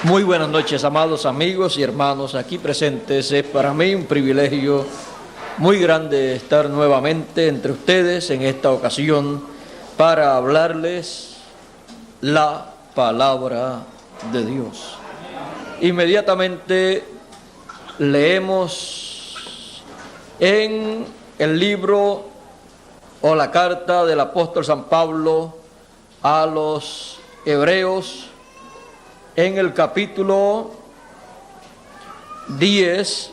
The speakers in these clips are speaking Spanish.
Muy buenas noches, amados amigos y hermanos aquí presentes. Es para mí un privilegio muy grande estar nuevamente entre ustedes en esta ocasión para hablarles la palabra de Dios. Inmediatamente leemos en el libro o la carta del apóstol San Pablo a los Hebreos, en el capítulo 10,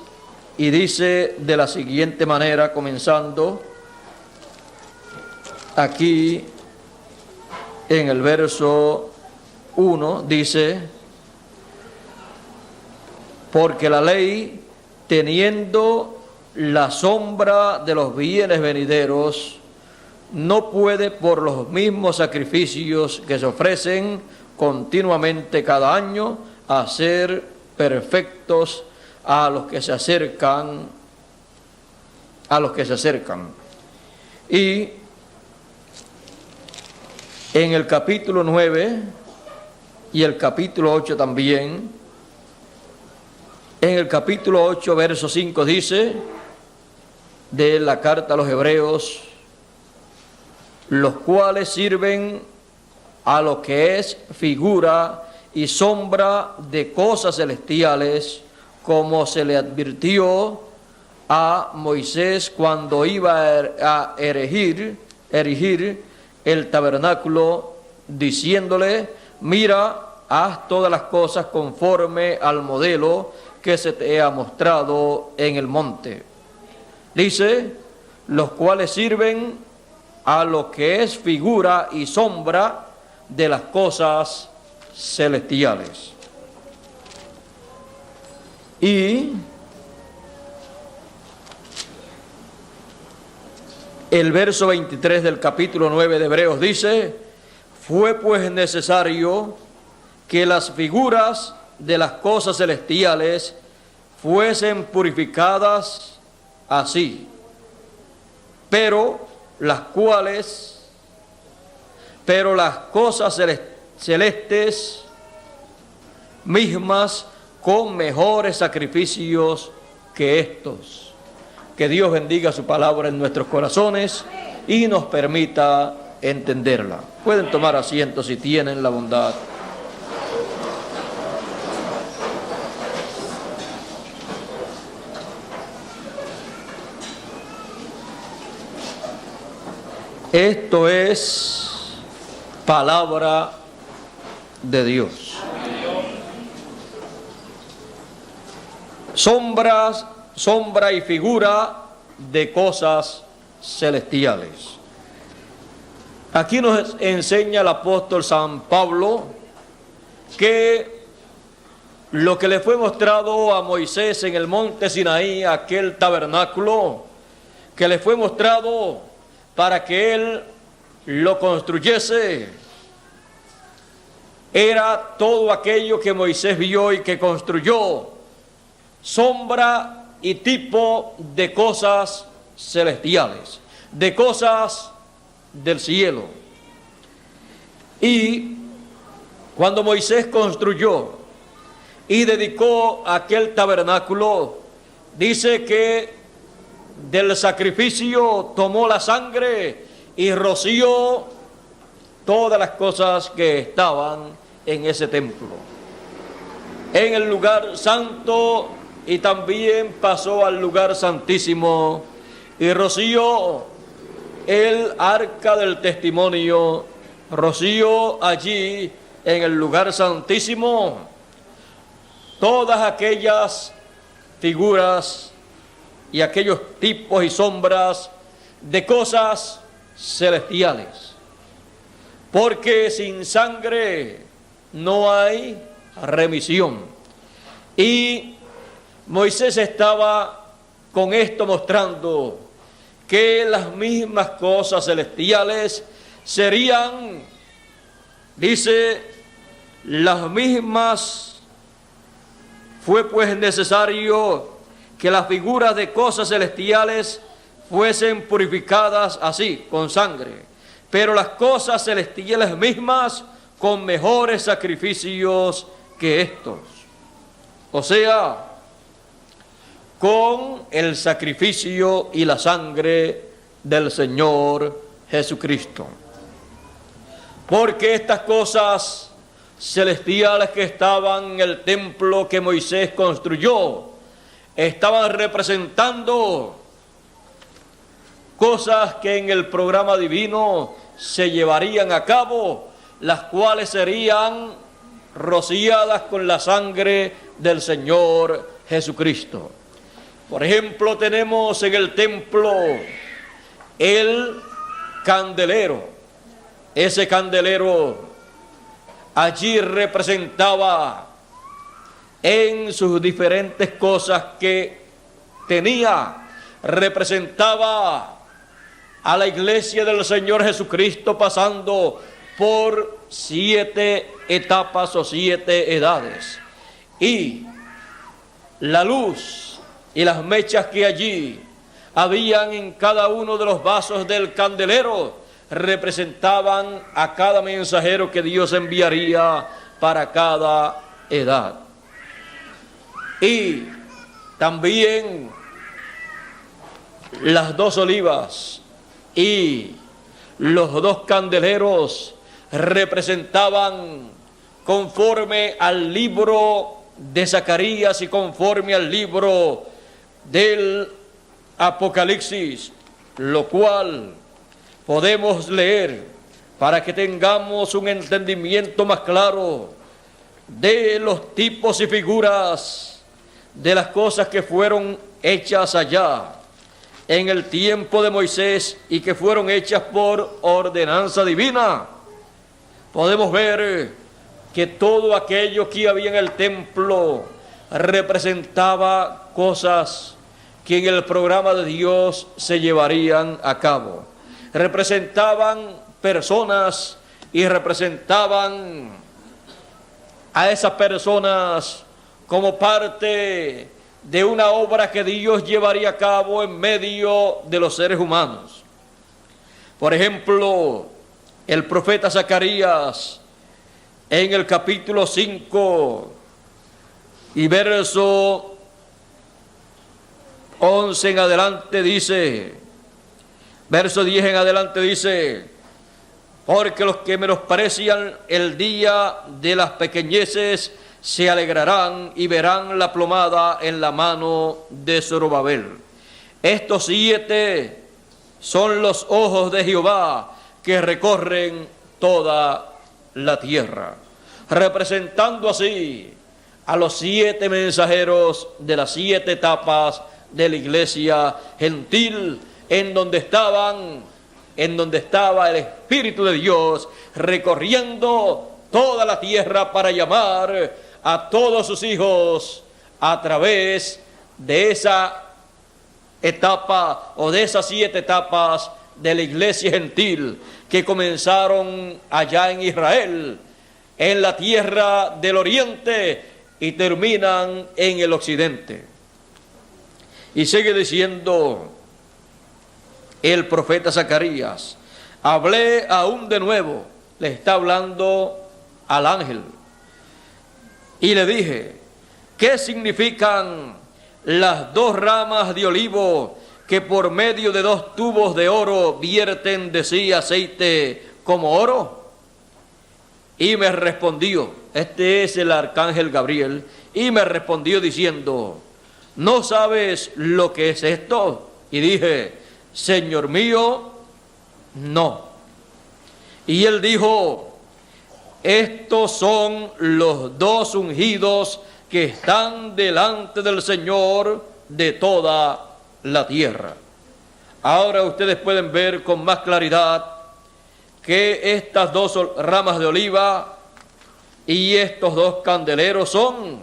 y dice de la siguiente manera, comenzando aquí en el verso 1, dice: porque la ley, teniendo la sombra de los bienes venideros, no puede por los mismos sacrificios que se ofrecen continuamente cada año hacer perfectos a los que se acercan, Y en el capítulo 9 y el capítulo 8 también, en el capítulo 8, verso 5 dice de la carta a los Hebreos: los cuales sirven a lo que es figura y sombra de cosas celestiales, como se le advirtió a Moisés cuando iba a erigir el tabernáculo, diciéndole: mira, haz todas las cosas conforme al modelo que se te ha mostrado en el monte. Dice: los cuales sirven a lo que es figura y sombra de las cosas celestiales. Y el verso 23 del capítulo 9 de Hebreos dice: fue pues necesario que las figuras de las cosas celestiales fuesen purificadas así, pero las cosas celestes mismas con mejores sacrificios que estos. Que Dios bendiga su palabra en nuestros corazones y nos permita entenderla. Pueden tomar asiento si tienen la bondad. Esto es palabra de Dios. Sombra y figura de cosas celestiales. Aquí nos enseña el apóstol San Pablo que lo que le fue mostrado a Moisés en el monte Sinaí, aquel tabernáculo que le fue mostrado para que él lo construyese, era todo aquello que Moisés vio y que construyó, sombra y tipo de cosas celestiales, de cosas del cielo. Y cuando Moisés construyó y dedicó aquel tabernáculo, dice que del sacrificio tomó la sangre y roció todas las cosas que estaban en ese templo, en el lugar santo, y también pasó al lugar santísimo y roció el arca del testimonio, roció allí en el lugar santísimo todas aquellas figuras y aquellos tipos y sombras de cosas celestiales, porque sin sangre no hay remisión. Y Moisés estaba con esto mostrando que las mismas cosas celestiales serían, dice, las mismas. Fue pues necesario que las figuras de cosas celestiales fuesen purificadas así, con sangre, pero las cosas celestiales mismas con mejores sacrificios que estos, o sea, con el sacrificio y la sangre del Señor Jesucristo. Porque estas cosas celestiales que estaban en el templo que Moisés construyó, estaban representando cosas que en el programa divino se llevarían a cabo, las cuales serían rociadas con la sangre del Señor Jesucristo. Por ejemplo, tenemos en el templo el candelero. Ese candelero allí representaba en sus diferentes cosas que tenía, representaba a la iglesia del Señor Jesucristo pasando por 7 etapas o 7 edades. Y la luz y las mechas que allí habían en cada uno de los vasos del candelero representaban a cada mensajero que Dios enviaría para cada edad. Y también las 2 olivas y los 2 candeleros representaban, conforme al libro de Zacarías y conforme al libro del Apocalipsis, lo cual podemos leer para que tengamos un entendimiento más claro de los tipos y figuras de las cosas que fueron hechas allá en el tiempo de Moisés y que fueron hechas por ordenanza divina. Podemos ver que todo aquello que había en el templo representaba cosas que en el programa de Dios se llevarían a cabo. Representaban personas y representaban a esas personas como parte de una obra que Dios llevaría a cabo en medio de los seres humanos. Por ejemplo, el profeta Zacarías en el capítulo 5 y verso 11 en adelante dice, verso 10 en adelante dice: porque los que menosprecian el día de las pequeñeces se alegrarán y verán la plomada en la mano de Zorobabel. Estos 7 son los ojos de Jehová que recorren toda la tierra, representando así a los 7 mensajeros de las 7 etapas de la iglesia gentil, en donde estaba el Espíritu de Dios recorriendo toda la tierra para llamar a todos sus hijos a través de esa etapa o de esas 7 etapas de la iglesia gentil que comenzaron allá en Israel, en la tierra del oriente, y terminan en el occidente. Y sigue diciendo el profeta Zacarías: hablé aún de nuevo, le está hablando al ángel, y le dije: ¿qué significan las 2 ramas de olivo que por medio de 2 tubos de oro vierten de sí aceite como oro? Y me respondió, este es el arcángel Gabriel, y me respondió diciendo: ¿no sabes lo que es esto? Y dije: Señor mío, no. Y él dijo: estos son los 2 ungidos que están delante del Señor de toda la tierra. Ahora ustedes pueden ver con más claridad que estas 2 ramas de oliva y estos 2 candeleros son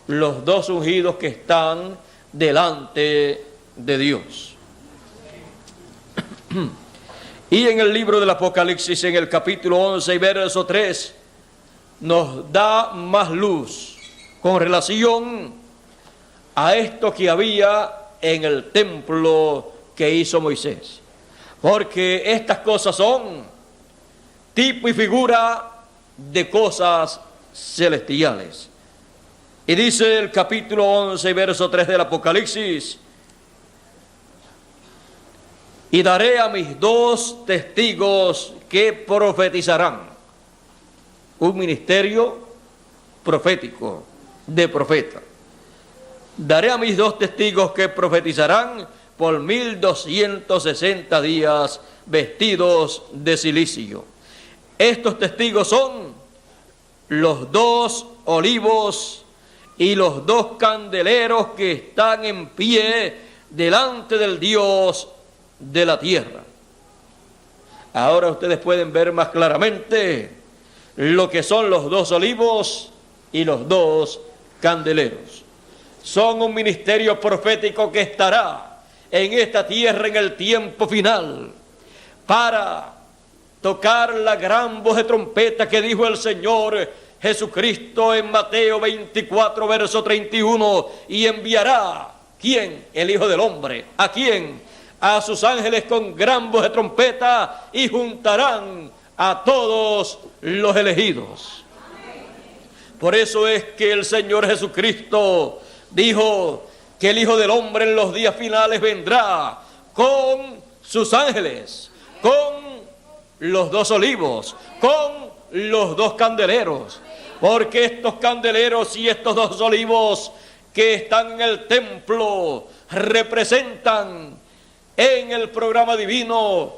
los 2 ungidos que están delante de Dios. Y en el libro del Apocalipsis, en el capítulo 11 y verso 3, nos da más luz con relación a esto que había en el templo que hizo Moisés. Porque estas cosas son tipo y figura de cosas celestiales. Y dice el capítulo 11, verso 3 del Apocalipsis: y daré a mis 2 testigos que profetizarán. Un ministerio profético, de profeta. Daré a mis 2 testigos que profetizarán por 1260 días vestidos de cilicio. Estos testigos son los 2 olivos y los 2 candeleros que están en pie delante del Dios de la tierra. Ahora ustedes pueden ver más claramente lo que son los 2 olivos y los 2 candeleros. Son un ministerio profético que estará en esta tierra en el tiempo final para tocar la gran voz de trompeta que dijo el Señor Jesucristo en Mateo 24, verso 31, y enviará, ¿quién? El Hijo del Hombre. ¿A quién? A sus ángeles con gran voz de trompeta, y juntarán a todos los elegidos. Por eso es que el Señor Jesucristo dijo que el Hijo del Hombre en los días finales vendrá con sus ángeles, con los 2 olivos, con los 2 candeleros, porque estos candeleros y estos 2 olivos que están en el templo representan en el programa divino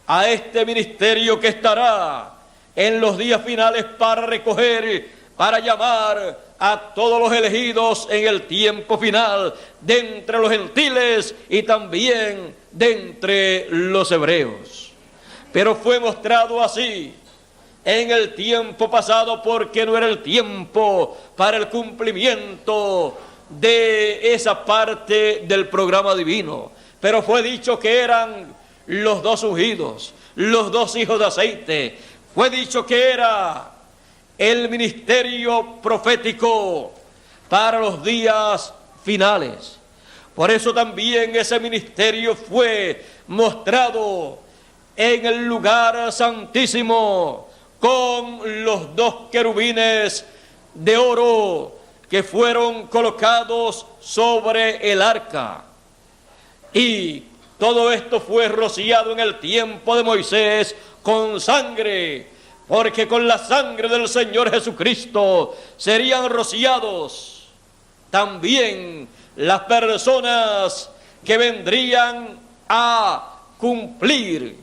a este ministerio que estará en los días finales para recoger, para llamar a todos los elegidos en el tiempo final, de entre los gentiles y también de entre los hebreos. Pero fue mostrado así en el tiempo pasado, porque no era el tiempo para el cumplimiento de esa parte del programa divino. Pero fue dicho que eran los 2 ungidos, los 2 hijos de aceite. Fue dicho que era el ministerio profético para los días finales. Por eso también ese ministerio fue mostrado en el lugar santísimo con los 2 querubines de oro que fueron colocados sobre el arca. Y todo esto fue rociado en el tiempo de Moisés con sangre, porque con la sangre del Señor Jesucristo serían rociados también las personas que vendrían a cumplir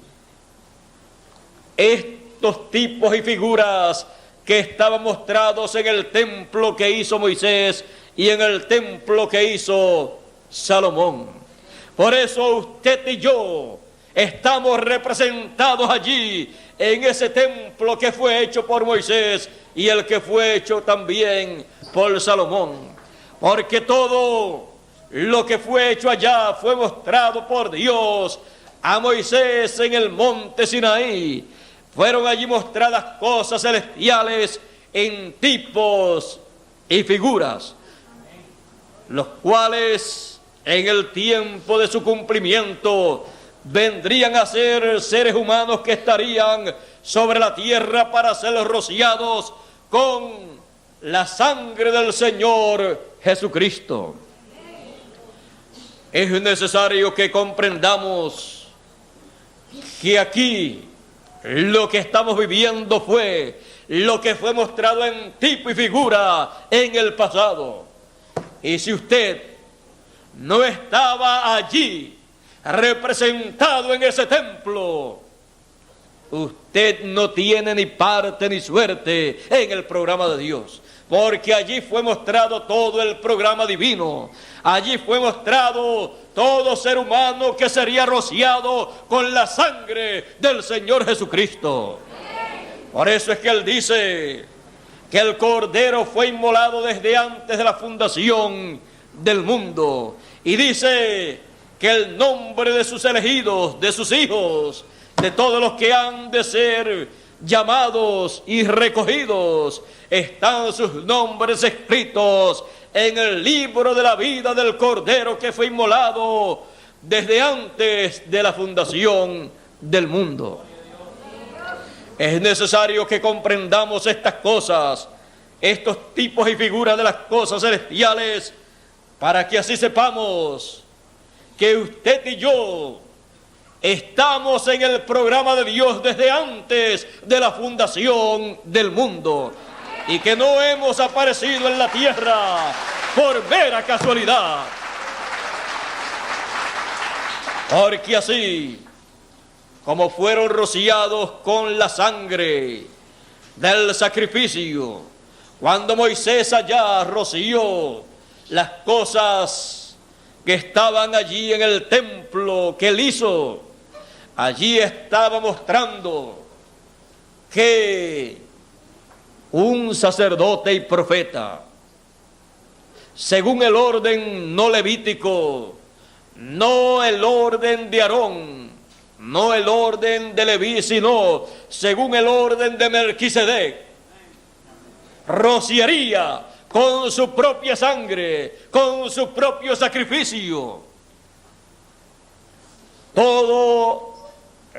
estos tipos y figuras que estaban mostrados en el templo que hizo Moisés y en el templo que hizo Salomón. Por eso usted y yo estamos representados allí en ese templo que fue hecho por Moisés y el que fue hecho también por Salomón. Porque todo lo que fue hecho allá fue mostrado por Dios a Moisés en el monte Sinaí. Fueron allí mostradas cosas celestiales en tipos y figuras, los cuales en el tiempo de su cumplimiento vendrían a ser seres humanos que estarían sobre la tierra para ser rociados con la sangre del Señor Jesucristo. Es necesario que comprendamos que aquí lo que estamos viviendo fue lo que fue mostrado en tipo y figura en el pasado. Y si usted no estaba allí representado en ese templo, usted no tiene ni parte ni suerte en el programa de Dios, porque allí fue mostrado todo el programa divino. Allí fue mostrado todo ser humano que sería rociado con la sangre del Señor Jesucristo. Por eso es que Él dice que el Cordero fue inmolado desde antes de la fundación del mundo. Y dice que el nombre de sus elegidos, de sus hijos, de todos los que han de ser llamados y recogidos, están sus nombres escritos en el libro de la vida del Cordero que fue inmolado desde antes de la fundación del mundo. Es necesario que comprendamos estas cosas estos tipos y figuras de las cosas celestiales, para que así sepamos que usted y yo estamos en el programa de Dios desde antes de la fundación del mundo y que no hemos aparecido en la tierra por mera casualidad. Porque así como fueron rociados con la sangre del sacrificio, cuando Moisés allá roció las cosas que estaban allí en el templo que él hizo, allí estaba mostrando que un sacerdote y profeta, según el orden no levítico, no el orden de Aarón, no el orden de Leví, sino según el orden de Melquisedec, rociaría con su propia sangre, con su propio sacrificio, todo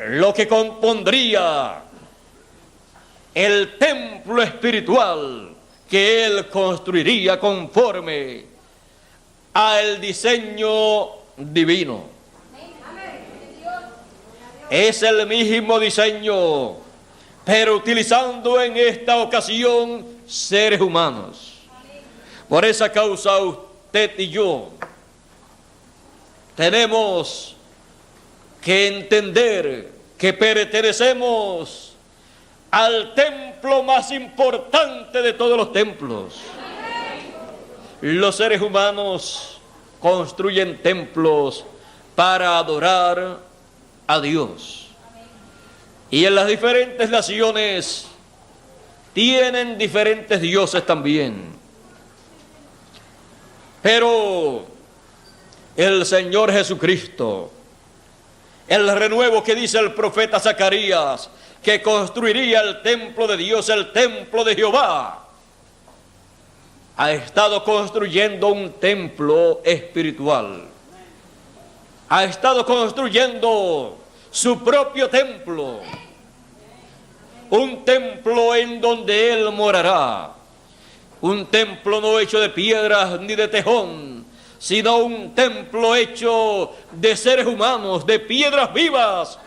lo que compondría el templo espiritual que él construiría conforme al diseño divino. Es el mismo diseño, pero utilizando en esta ocasión seres humanos. Por esa causa usted y yo tenemos que entender que pertenecemos al templo más importante de todos los templos. Los seres humanos construyen templos para adorar a Dios. Y en las diferentes naciones tienen diferentes dioses también. Pero el Señor Jesucristo, el renuevo que dice el profeta Zacarías, que construiría el templo de Dios, el templo de Jehová, ha estado construyendo un templo espiritual. Ha estado construyendo su propio templo, un templo en donde Él morará, un templo no hecho de piedras ni de tejón, sino un templo hecho de seres humanos, de piedras vivas,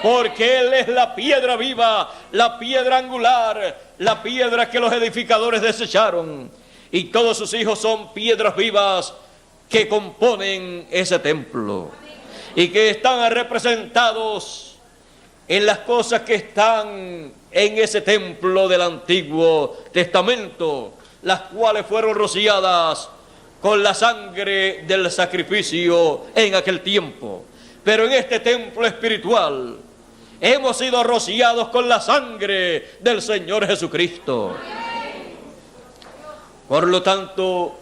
porque Él es la piedra viva, la piedra angular, la piedra que los edificadores desecharon, y todos sus hijos son piedras vivas que componen ese templo y que están representados en las cosas que están en ese templo del Antiguo Testamento, las cuales fueron rociadas con la sangre del sacrificio en aquel tiempo. Pero en este templo espiritual hemos sido rociados con la sangre del Señor Jesucristo. Por lo tanto,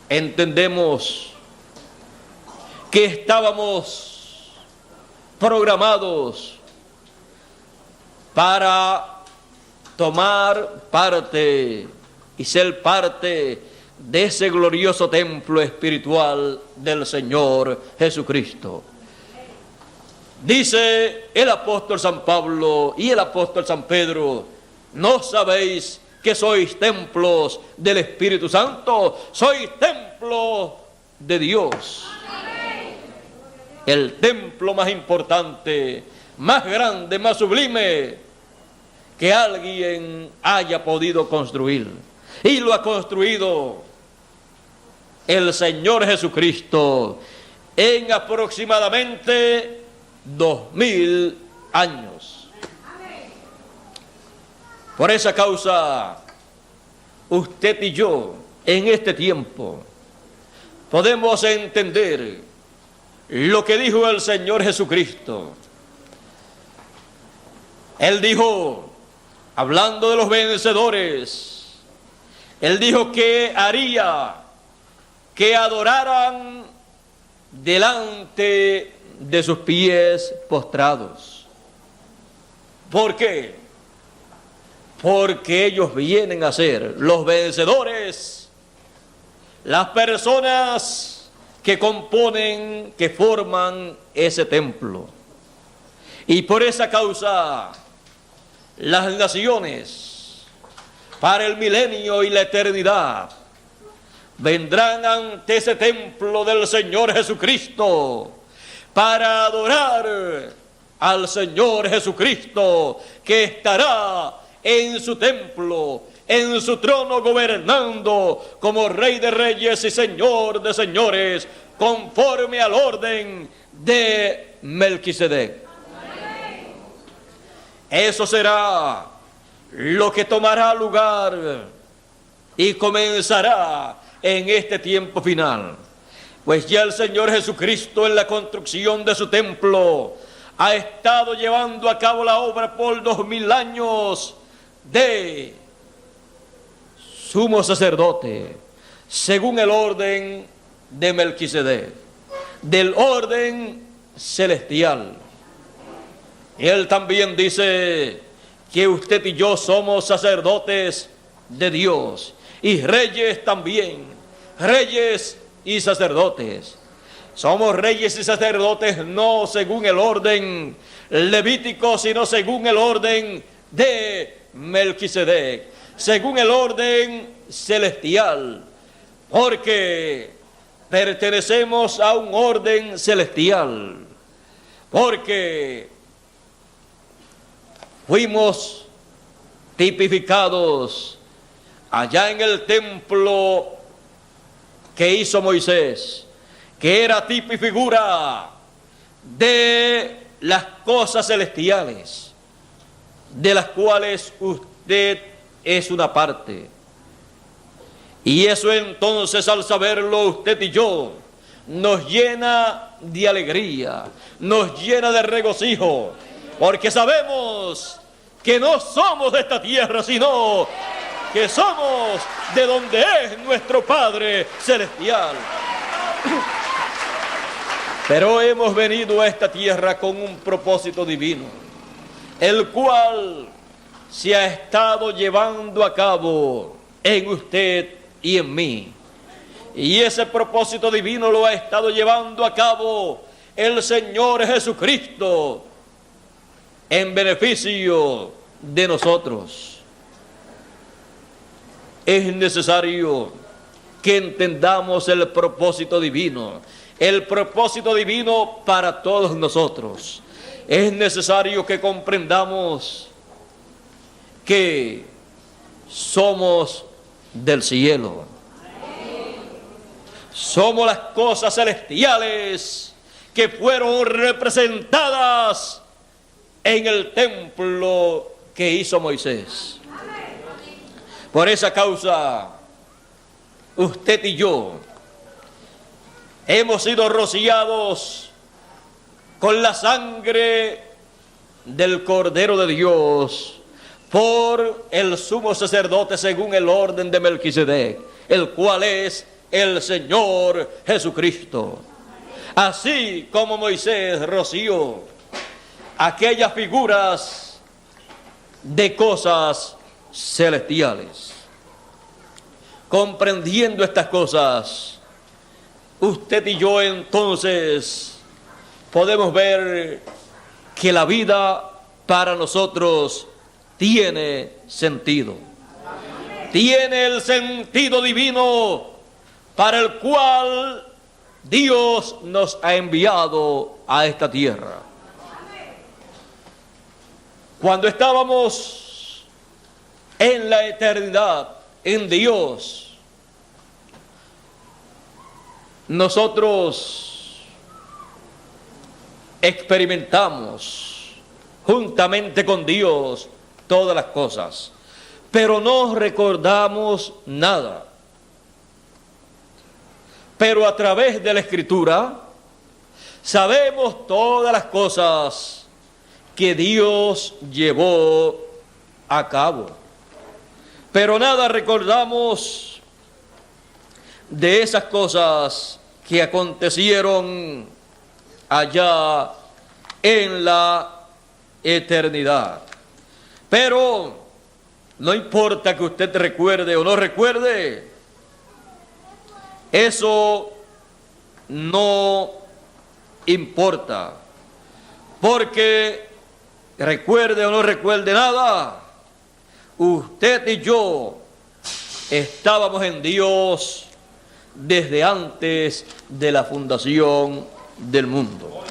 entendemos que estábamos programados para tomar parte y ser parte de ese glorioso templo espiritual del Señor Jesucristo. Dice el apóstol San Pablo y el apóstol San Pedro: ¿no sabéis que sois templos del Espíritu Santo? Sois templo de Dios. El templo más importante, más grande, más sublime que alguien haya podido construir. Y lo ha construido el Señor Jesucristo en aproximadamente 2000 años. Por esa causa, usted y yo, en este tiempo, podemos entender lo que dijo el Señor Jesucristo. Él dijo, hablando de los vencedores, Él dijo que haría que adoraran delante de sus pies postrados. ¿Por qué? Porque ellos vienen a ser los vencedores, las personas que componen, que forman ese templo. Y por esa causa, las naciones para el milenio y la eternidad, vendrán ante ese templo del Señor Jesucristo para adorar al Señor Jesucristo, que estará en su templo, en su trono, gobernando como Rey de Reyes y Señor de Señores, conforme al orden de Melquisedec. Eso será lo que tomará lugar y comenzará en este tiempo final. Pues ya el Señor Jesucristo, en la construcción de su templo, ha estado llevando a cabo la obra por 2000 años de sumo sacerdote, según el orden de Melquisedec, del orden celestial. Y él también dice que usted y yo somos sacerdotes de Dios y reyes también, reyes y sacerdotes. Somos reyes y sacerdotes no según el orden levítico, sino según el orden de Melquisedec, según el orden celestial, porque pertenecemos a un orden celestial, porque fuimos tipificados allá en el templo que hizo Moisés, que era tipo y figura de las cosas celestiales, de las cuales usted es una parte. Y eso entonces, al saberlo usted y yo, nos llena de alegría, nos llena de regocijo, porque sabemos que no somos de esta tierra, sino que somos de donde es nuestro Padre Celestial. Pero hemos venido a esta tierra con un propósito divino, el cual se ha estado llevando a cabo en usted y en mí. Y ese propósito divino lo ha estado llevando a cabo el Señor Jesucristo en beneficio de nosotros. Es necesario que entendamos el propósito divino para todos nosotros. Es necesario que comprendamos que somos del cielo. Somos las cosas celestiales que fueron representadas en el templo que hizo Moisés. Por esa causa, usted y yo hemos sido rociados con la sangre del Cordero de Dios por el sumo sacerdote según el orden de Melquisedec, el cual es el Señor Jesucristo. Así como Moisés roció aquellas figuras de cosas celestiales. Comprendiendo estas cosas, usted y yo entonces podemos ver que la vida para nosotros tiene sentido. Tiene el sentido divino para el cual Dios nos ha enviado a esta tierra. Cuando estábamos en la eternidad, en Dios, nosotros experimentamos juntamente con Dios todas las cosas, pero no recordamos nada. Pero a través de la Escritura sabemos todas las cosas que Dios llevó a cabo, pero nada recordamos de esas cosas que acontecieron allá en la eternidad. Pero no importa que usted recuerde o no recuerde, eso no importa, porque recuerde o no recuerde nada, usted y yo estábamos en Dios desde antes de la fundación del mundo.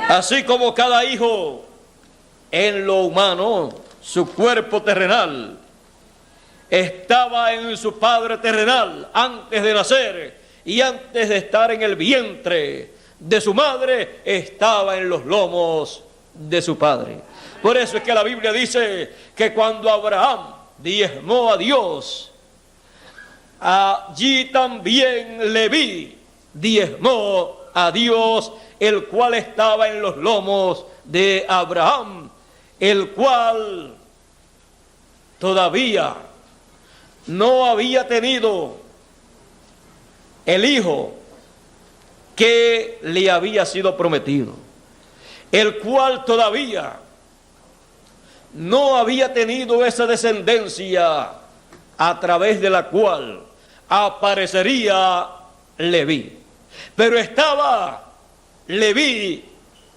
Así como cada hijo en lo humano, su cuerpo terrenal, estaba en su padre terrenal antes de nacer y antes de estar en el vientre de su madre, estaba en los lomos de su padre. Por eso es que la Biblia dice que cuando Abraham diezmó a Dios, allí también Leví diezmó a Dios, el cual estaba en los lomos de Abraham, el cual todavía no había tenido el hijo que le había sido prometido, el cual todavía no había tenido esa descendencia a través de la cual aparecería Leví. Pero estaba Leví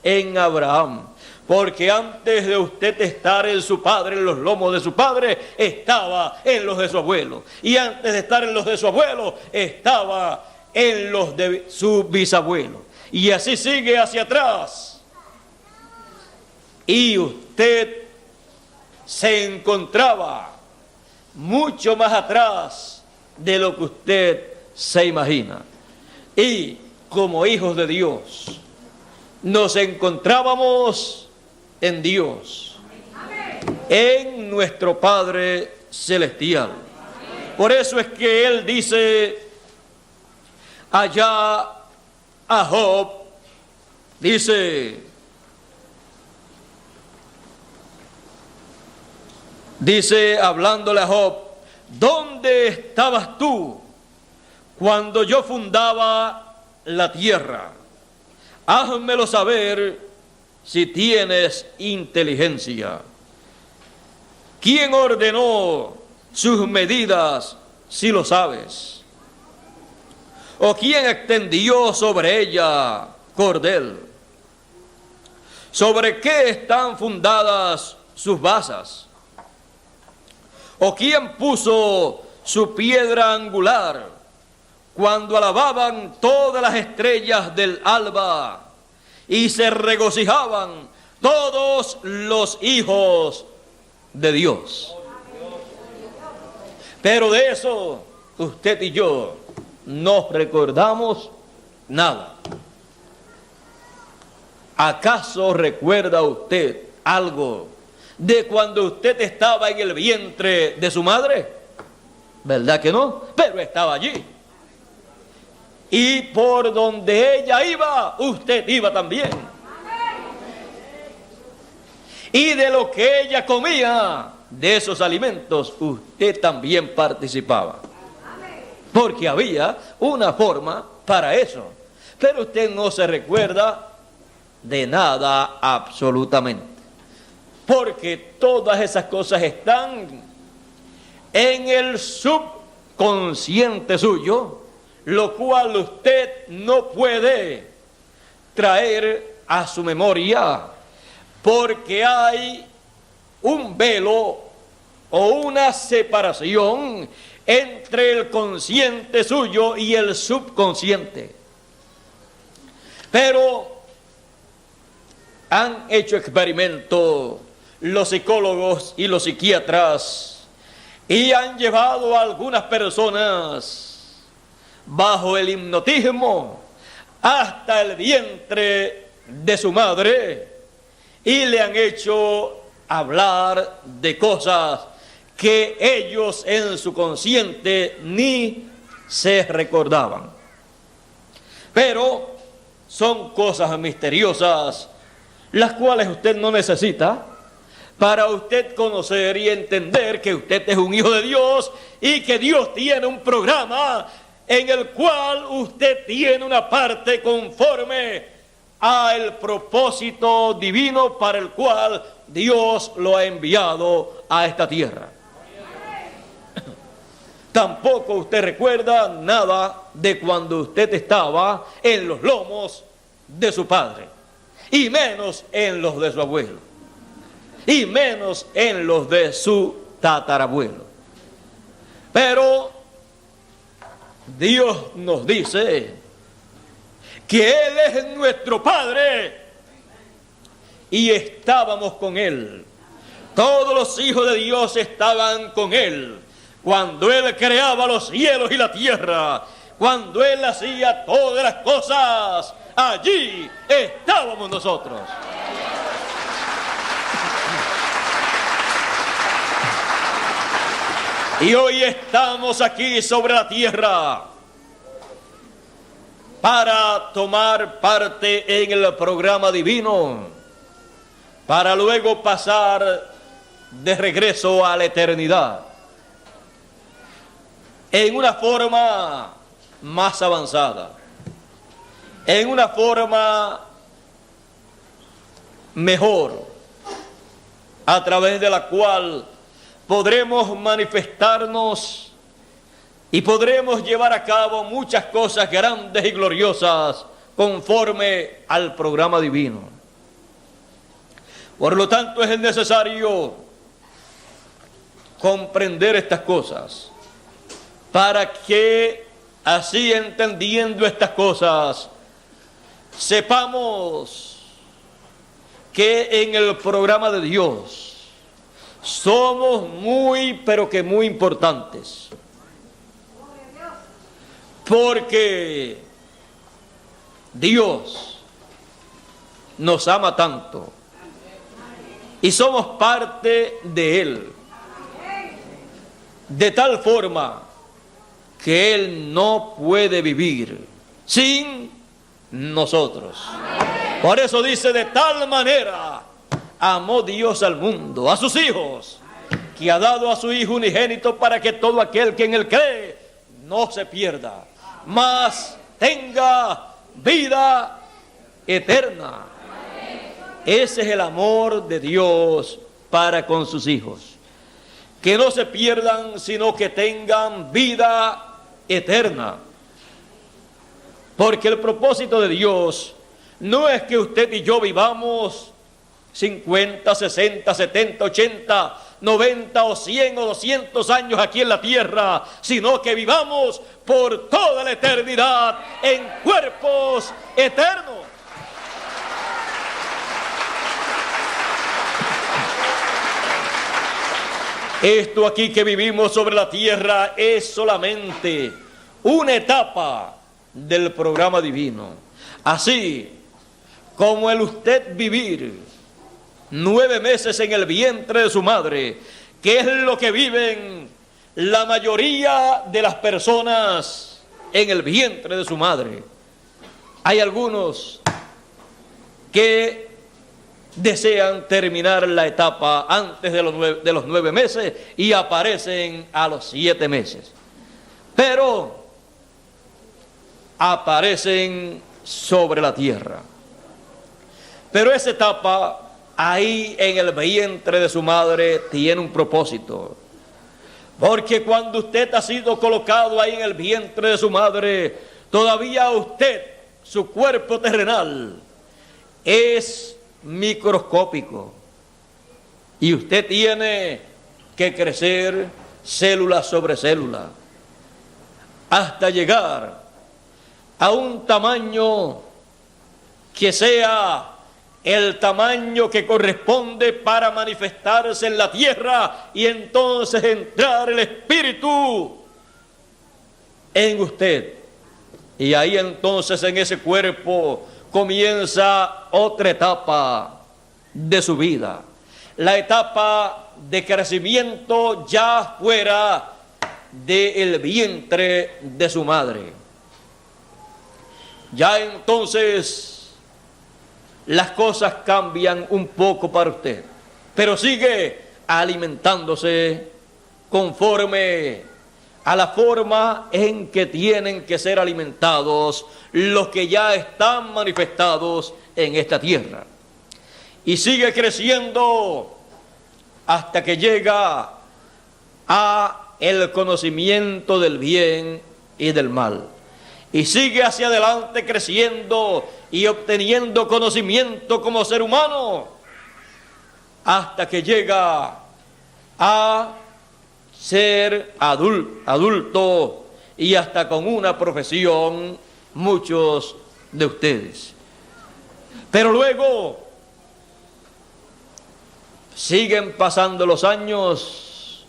en Abraham, porque antes de usted estar en su padre, en los lomos de su padre, estaba en los de su abuelo. Y antes de estar en los de su abuelo, estaba en los de su bisabuelo. Y así sigue hacia atrás. Y usted se encontraba mucho más atrás de lo que usted se imagina. Y como hijos de Dios, nos encontrábamos en Dios, en nuestro Padre Celestial. Por eso es que Él dice allá a Job, dice hablándole a Job: ¿dónde estabas tú cuando yo fundaba la tierra? Házmelo saber si tienes inteligencia. ¿Quién ordenó sus medidas, si lo sabes? ¿O quién extendió sobre ella cordel? ¿Sobre qué están fundadas sus basas? ¿O quién puso su piedra angular cuando alababan todas las estrellas del alba y se regocijaban todos los hijos de Dios? Pero de eso usted y yo no recordamos nada. ¿Acaso recuerda usted algo de cuando usted estaba en el vientre de su madre? ¿Verdad que no? Pero estaba allí. Y por donde ella iba, usted iba también. Y de lo que ella comía, de esos alimentos, usted también participaba. Porque había una forma para eso. Pero usted no se recuerda de nada absolutamente. Porque todas esas cosas están en el subconsciente suyo, lo cual usted no puede traer a su memoria, porque hay un velo o una separación entre el consciente suyo y el subconsciente. Pero han hecho experimentos los psicólogos y los psiquiatras y han llevado a algunas personas bajo el hipnotismo hasta el vientre de su madre y le han hecho hablar de cosas que ellos en su consciente ni se recordaban. Pero son cosas misteriosas las cuales usted no necesita para usted conocer y entender que usted es un hijo de Dios y que Dios tiene un programa en el cual usted tiene una parte conforme al propósito divino para el cual Dios lo ha enviado a esta tierra. Tampoco usted recuerda nada de cuando usted estaba en los lomos de su padre, y menos en los de su abuelo, y menos en los de su tatarabuelo. Pero Dios nos dice que Él es nuestro Padre y estábamos con Él. Todos los hijos de Dios estaban con Él cuando Él creaba los cielos y la tierra, cuando Él hacía todas las cosas. Allí estábamos nosotros. Y hoy estamos aquí sobre la tierra para tomar parte en el programa divino, para luego pasar de regreso a la eternidad en una forma más avanzada, en una forma mejor, a través de la cual podremos manifestarnos y podremos llevar a cabo muchas cosas grandes y gloriosas conforme al programa divino. Por lo tanto, es necesario comprender estas cosas para que, así entendiendo estas cosas, sepamos que en el programa de Dios somos muy, pero que muy importantes. Porque Dios nos ama tanto y somos parte de Él, de tal forma que Él no puede vivir sin nosotros. Por eso dice: de tal manera amó Dios al mundo, a sus hijos, que ha dado a su Hijo unigénito, para que todo aquel que en Él cree no se pierda, mas tenga vida eterna. Ese es el amor de Dios para con sus hijos, que no se pierdan, sino que tengan vida eterna. Porque el propósito de Dios no es que usted y yo vivamos 50, 60, 70, 80, 90 o 100 o 200 años aquí en la tierra, sino que vivamos por toda la eternidad en cuerpos eternos. Esto aquí que vivimos sobre la tierra es solamente una etapa del programa divino. Así como el usted vivir 9 meses en el vientre de su madre, que es lo que viven la mayoría de las personas en el vientre de su madre. Hay algunos que desean terminar la etapa antes de los 9 meses y aparecen a los 7 meses. Pero aparecen sobre la tierra. Pero esa etapa ahí en el vientre de su madre tiene un propósito. Porque cuando usted ha sido colocado ahí en el vientre de su madre, todavía usted, su cuerpo terrenal, es microscópico. Y usted tiene que crecer célula sobre célula hasta llegar a un tamaño que sea el tamaño que corresponde para manifestarse en la tierra, y entonces entrar el Espíritu en usted. Y ahí entonces en ese cuerpo comienza otra etapa de su vida, la etapa de crecimiento ya fuera del vientre de su madre. Ya entonces las cosas cambian un poco para usted, pero sigue alimentándose conforme a la forma en que tienen que ser alimentados los que ya están manifestados en esta tierra. Y sigue creciendo hasta que llega a el conocimiento del bien y del mal. Y sigue hacia adelante creciendo y obteniendo conocimiento como ser humano, hasta que llega a ser adulto y hasta con una profesión, muchos de ustedes. Pero luego siguen pasando los años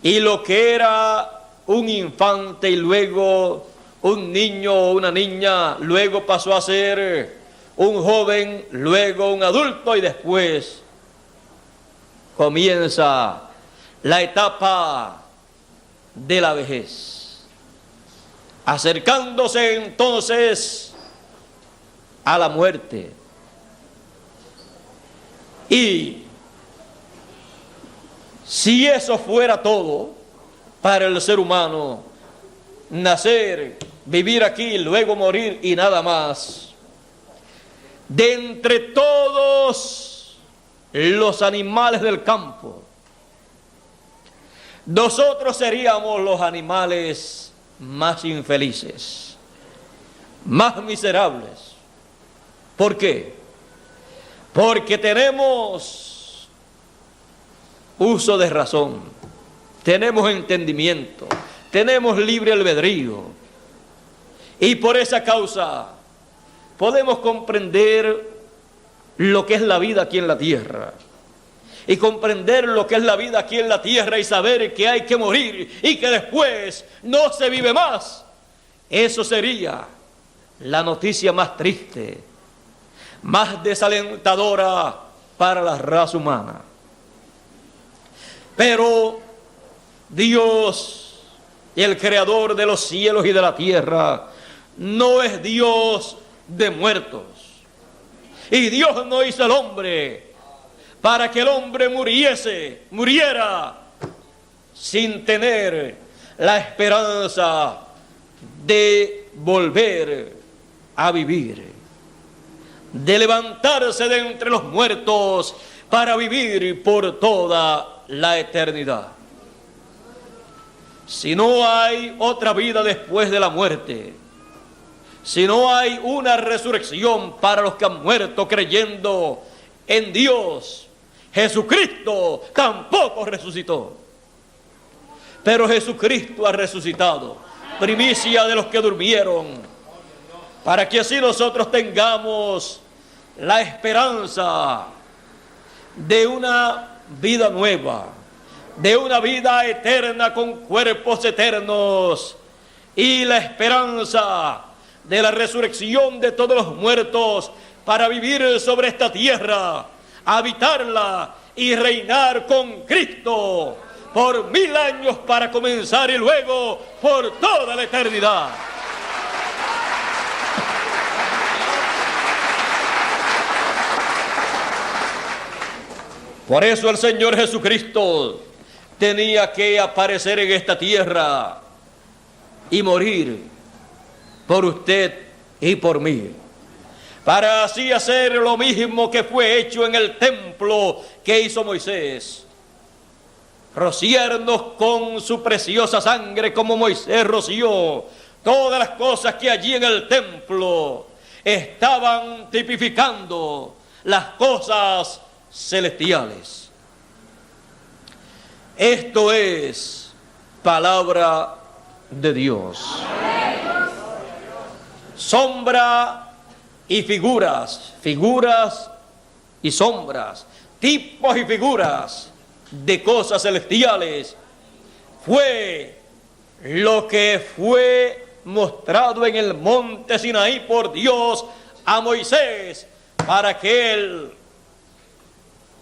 y lo que era un infante y luego un niño o una niña, luego pasó a ser un joven, luego un adulto y después comienza la etapa de la vejez, acercándose entonces a la muerte. Y si eso fuera todo para el ser humano, nacer, vivir aquí, luego morir y nada más, de entre todos los animales del campo, nosotros seríamos los animales más infelices, más miserables. ¿Por qué? Porque tenemos uso de razón, tenemos entendimiento, tenemos libre albedrío, y por esa causa podemos comprender lo que es la vida aquí en la tierra, y comprender lo que es la vida aquí en la tierra y saber que hay que morir y que después no se vive más. Eso sería la noticia más triste, más desalentadora para la raza humana. Pero Dios, el creador de los cielos y de la tierra, no es Dios de muertos. Y Dios no hizo al hombre para que el hombre muriera sin tener la esperanza de volver a vivir, de levantarse de entre los muertos para vivir por toda la eternidad. Si no hay otra vida después de la muerte, si no hay una resurrección para los que han muerto creyendo en Dios, Jesucristo tampoco resucitó. Pero Jesucristo ha resucitado, primicia de los que durmieron, para que así nosotros tengamos la esperanza de una vida nueva, de una vida eterna con cuerpos eternos, y la esperanza de la resurrección de todos los muertos para vivir sobre esta tierra, habitarla y reinar con Cristo por 1000 años para comenzar y luego por toda la eternidad. Por eso el Señor Jesucristo tenía que aparecer en esta tierra y morir por usted y por mí, para así hacer lo mismo que fue hecho en el templo que hizo Moisés, rociarnos con su preciosa sangre como Moisés roció todas las cosas que allí en el templo estaban tipificando las cosas celestiales. Esto es palabra de Dios. Sombra y figuras, figuras y sombras, tipos y figuras de cosas celestiales, fue lo que fue mostrado en el monte Sinaí por Dios a Moisés para que él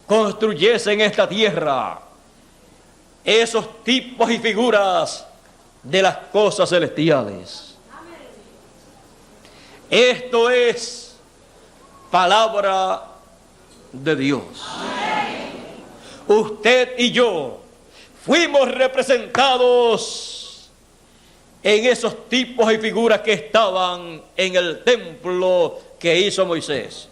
construyese en esta tierra esos tipos y figuras de las cosas celestiales. Esto es palabra de Dios. Usted y yo fuimos representados en esos tipos y figuras que estaban en el templo que hizo Moisés.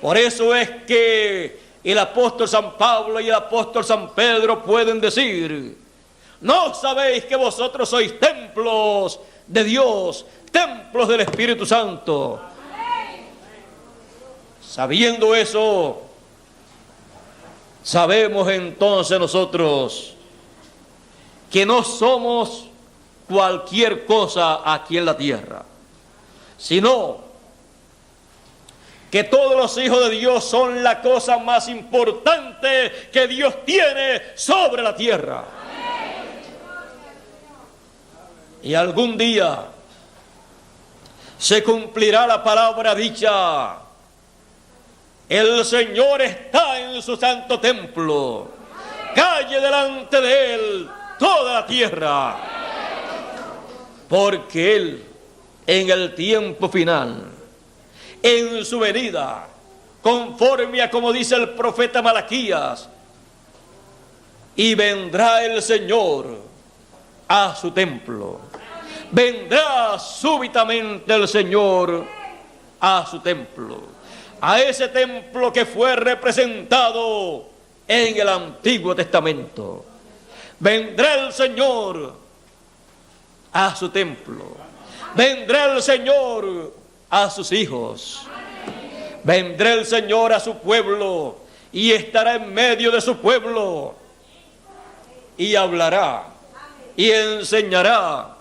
Por eso es que el apóstol San Pablo y el apóstol San Pedro pueden decir: ¿no sabéis que vosotros sois templos de Dios, templos del Espíritu Santo? Sabiendo eso, sabemos entonces nosotros que no somos cualquier cosa aquí en la tierra, sino que todos los hijos de Dios son la cosa más importante que Dios tiene sobre la tierra. Y algún día se cumplirá la palabra dicha: el Señor está en su santo templo, calle delante de Él toda la tierra, porque Él en el tiempo final, en su venida, conforme a como dice el profeta Malaquías, y vendrá el Señor a su templo. Vendrá súbitamente el Señor a su templo, a ese templo que fue representado en el Antiguo Testamento. Vendrá el Señor a su templo, vendrá el Señor a sus hijos, vendrá el Señor a su pueblo y estará en medio de su pueblo y hablará y enseñará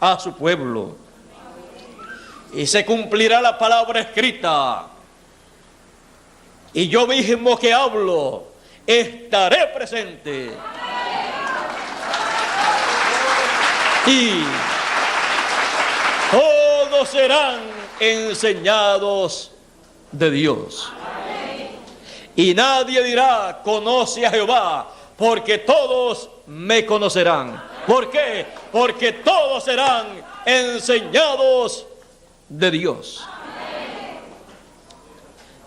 a su pueblo, y se cumplirá la palabra escrita: y yo mismo que hablo estaré presente, y todos serán enseñados de Dios. Y nadie dirá: conoce a Jehová, porque todos me conocerán. ¿Por qué? Porque todos serán enseñados de Dios.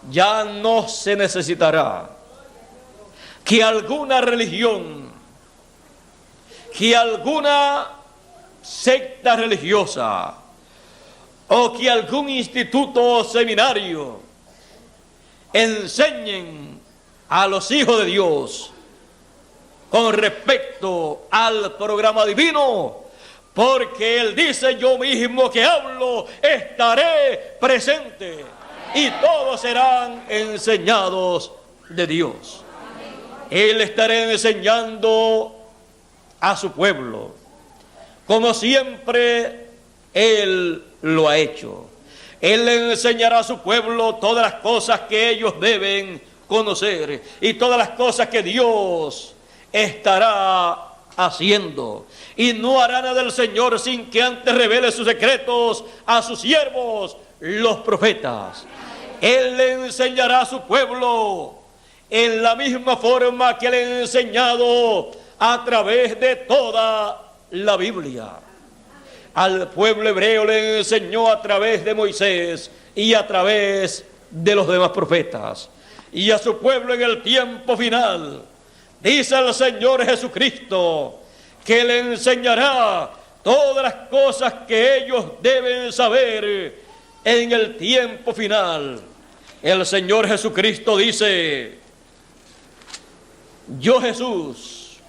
Ya no se necesitará que alguna religión, que alguna secta religiosa o que algún instituto o seminario enseñen a los hijos de Dios con respecto al programa divino, porque Él dice: yo mismo que hablo estaré presente, y todos serán enseñados de Dios. Él estará enseñando a su pueblo, como siempre Él lo ha hecho. Él le enseñará a su pueblo todas las cosas que ellos deben conocer y todas las cosas que Dios estará haciendo. Y no hará nada del Señor sin que antes revele sus secretos a sus siervos, los profetas. Él le enseñará a su pueblo en la misma forma que le ha enseñado a través de toda la Biblia. Al pueblo hebreo le enseñó a través de Moisés y a través de los demás profetas. Y a su pueblo en el tiempo final, dice el Señor Jesucristo, que le enseñará todas las cosas que ellos deben saber en el tiempo final. El Señor Jesucristo dice: yo, Jesús,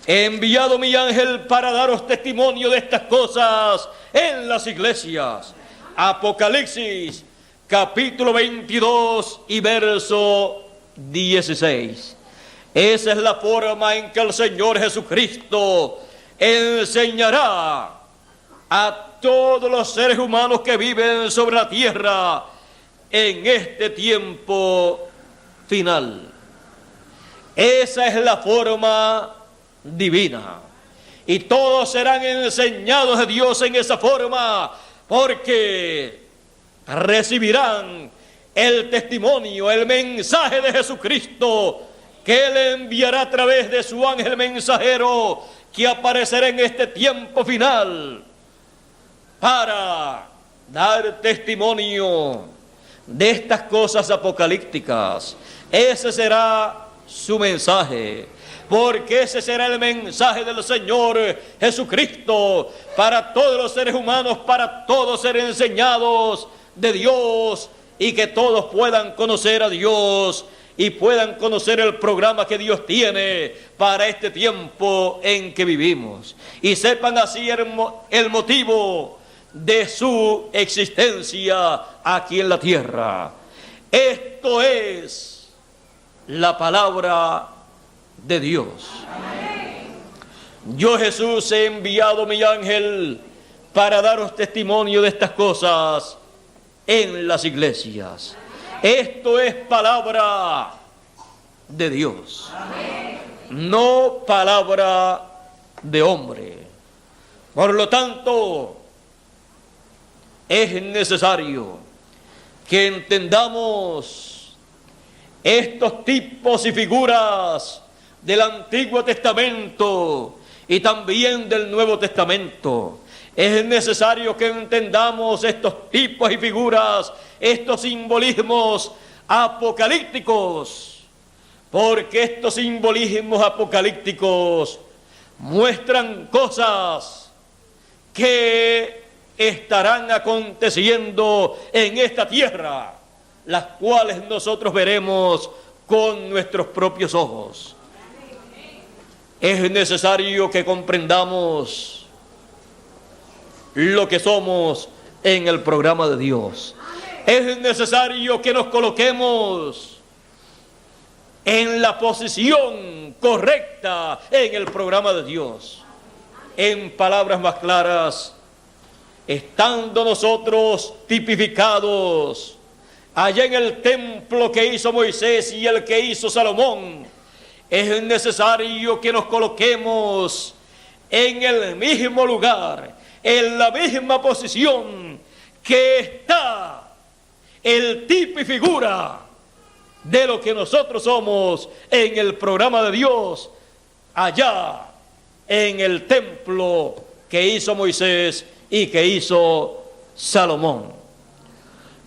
he enviado mi ángel para daros testimonio de estas cosas en las iglesias. Apocalipsis, capítulo 22 y verso 16. Esa es la forma en que el Señor Jesucristo enseñará a todos los seres humanos que viven sobre la tierra en este tiempo final. Esa es la forma divina. Y todos serán enseñados de Dios en esa forma, porque recibirán el testimonio, el mensaje de Jesucristo, que Él enviará a través de su ángel mensajero, que aparecerá en este tiempo final para dar testimonio de estas cosas apocalípticas. Ese será su mensaje, porque ese será el mensaje del Señor Jesucristo para todos los seres humanos, para todos ser enseñados de Dios, y que todos puedan conocer a Dios y puedan conocer el programa que Dios tiene para este tiempo en que vivimos, y sepan así el motivo de su existencia aquí en la tierra. Esto es la palabra de Dios. Yo, Jesús, he enviado mi ángel para daros testimonio de estas cosas en las iglesias. Esto es palabra de Dios, no palabra de hombre. Por lo tanto, es necesario que entendamos estos tipos y figuras del Antiguo Testamento y también del Nuevo Testamento. Es necesario que entendamos estos tipos y figuras, estos simbolismos apocalípticos, porque estos simbolismos apocalípticos muestran cosas que estarán aconteciendo en esta tierra, las cuales nosotros veremos con nuestros propios ojos. Es necesario que comprendamos lo que somos en el programa de Dios. Es necesario que nos coloquemos en la posición correcta en el programa de Dios. En palabras más claras, estando nosotros tipificados allá en el templo que hizo Moisés y el que hizo Salomón, es necesario que nos coloquemos en el mismo lugar, en la misma posición que está el tipo y figura de lo que nosotros somos en el programa de Dios, allá en el templo que hizo Moisés y que hizo Salomón,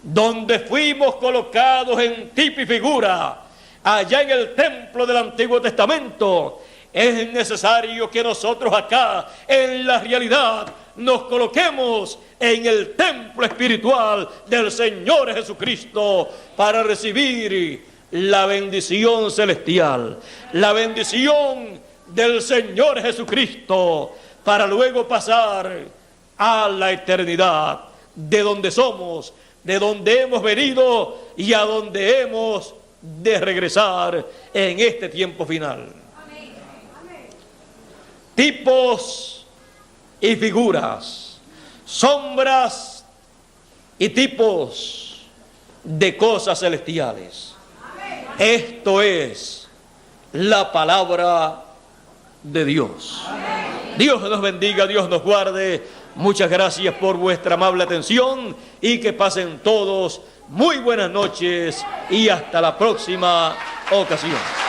donde fuimos colocados en tipo y figura, allá en el templo del Antiguo Testamento. Es necesario que nosotros acá, en la realidad, nos coloquemos en el templo espiritual del Señor Jesucristo para recibir la bendición celestial, la bendición del Señor Jesucristo, para luego pasar a la eternidad, de donde somos, de donde hemos venido y a donde hemos de regresar en este tiempo final. Tipos y figuras, sombras y tipos de cosas celestiales. Esto es la palabra de Dios. Dios nos bendiga, Dios nos guarde. Muchas gracias por vuestra amable atención y que pasen todos muy buenas noches y hasta la próxima ocasión.